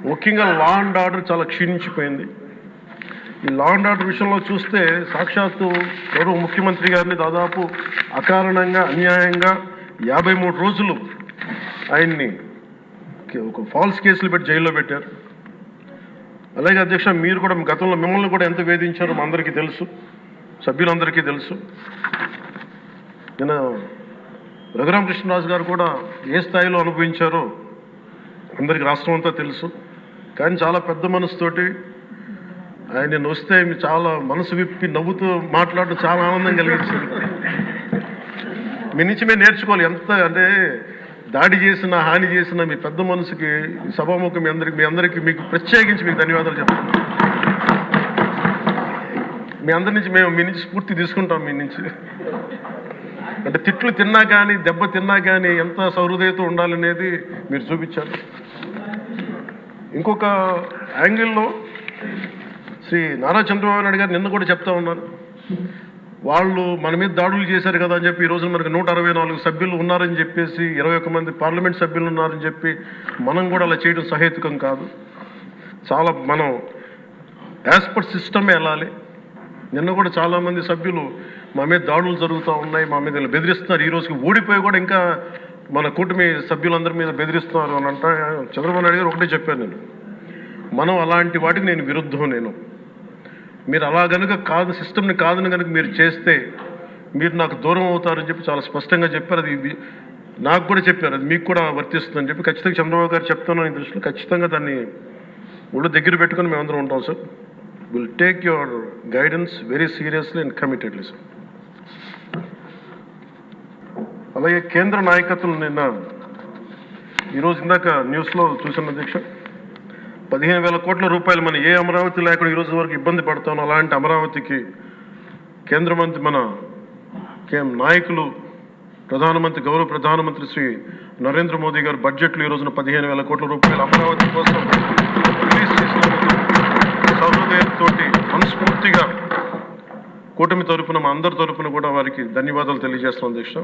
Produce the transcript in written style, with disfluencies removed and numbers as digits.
ముఖ్యంగా law and order చాలా క్షీణించిపోయింది. ఈ లా అండ్ ఆర్డర్ విషయంలో చూస్తే సాక్షాత్తు గౌరవ ముఖ్యమంత్రి గారిని దాదాపు అకారణంగా అన్యాయంగా 53 రోజులు ఆయన్ని ఒక ఫాల్స్ కేసులు పెట్టి జైల్లో పెట్టారు. అలాగే అధ్యక్ష, మీరు కూడా గతంలో మిమ్మల్ని కూడా ఎంత వేధించారో మా అందరికీ తెలుసు, సభ్యులందరికీ తెలుసు. నిన్న రఘురామకృష్ణరాజు గారు కూడా ఏ స్థాయిలో అనుభవించారో అందరికీ రాష్ట్రం అంతా తెలుసు. కానీ చాలా పెద్ద మనసుతోటి ఆయన వస్తే చాలా మనసు విప్పి నవ్వుతూ మాట్లాడడం చాలా ఆనందం కలిగించింది. మీ నుంచి మేము నేర్చుకోవాలి. ఎంత అంటే దాడి చేసిన హాని చేసిన మీ పెద్ద మనసుకి సభాముఖం మీ అందరికీ మీకు ప్రత్యేకించి మీకు ధన్యవాదాలు చెప్తాను. మీ అందరి నుంచి మీ నుంచి స్ఫూర్తి తీసుకుంటాం. మీ నుంచి అంటే తిట్లు తిన్నా కానీ దెబ్బ తిన్నా కానీ ఎంత సౌహృదయతో ఉండాలనేది మీరు చూపించారు. ఇంకొక యాంగిల్లో శ్రీ నారా చంద్రబాబు నాయుడు గారు నిన్న కూడా చెప్తా ఉన్నారు, వాళ్ళు మన మీద దాడులు చేశారు కదా అని చెప్పి ఈరోజు మనకు 164 సభ్యులు ఉన్నారని చెప్పేసి 21 మంది పార్లమెంట్ సభ్యులు ఉన్నారని చెప్పి మనం కూడా అలా చేయడం సహేతుకం కాదు. చాలా మనం యాజ్ పర్ సిస్టమే వెళ్ళాలి. నిన్న కూడా చాలామంది సభ్యులు మా మీద దాడులు జరుగుతూ ఉన్నాయి, మా మీద బెదిరిస్తున్నారు, ఈ రోజుకి ఓడిపోయి కూడా ఇంకా మన కూటమి సభ్యులందరి మీద బెదిరిస్తున్నారు అని అంటే చంద్రబాబు నాయుడు గారు ఒకటే చెప్పాను, మనం అలాంటి వాటికి నేను విరుద్ధం. మీరు అలా కనుక కాదు, సిస్టమ్ని కాదని కనుక మీరు చేస్తే మీరు నాకు దూరం అవుతారని చెప్పి చాలా స్పష్టంగా చెప్పారు. అది నాకు కూడా చెప్పారు, అది మీకు కూడా వర్తిస్తుందని చెప్పి ఖచ్చితంగా చంద్రబాబు గారు చెప్తున్నాను. ఈ దృష్టిలో ఖచ్చితంగా దాన్ని ఒళ్ళు దగ్గర పెట్టుకుని మేమందరం ఉంటాం sir. Will take your guidance very seriously and committedly sir. అలాగే కేంద్ర నాయకత్వం నిన్న ఈరోజు ఇందాక న్యూస్లో చూసిన అధ్యక్ష, 15,000 కోట్ల రూపాయలు మన ఏ అమరావతి లేకుండా ఈరోజు వరకు ఇబ్బంది పడతాను, అలాంటి అమరావతికి కేంద్ర మంత్రి మన నాయకులు ప్రధానమంత్రి గౌరవ ప్రధానమంత్రి శ్రీ నరేంద్ర మోదీ గారు బడ్జెట్లో ఈ రోజున 15,000 కోట్ల రూపాయలు అమరావతి కోసం రిలీజ్ చేసినందుకు సహృదయంతో మనస్ఫూర్తిగా కూటమి తరపున మా అందరి తరపున కూడా వారికి ధన్యవాదాలు తెలియజేస్తాం అధ్యక్ష.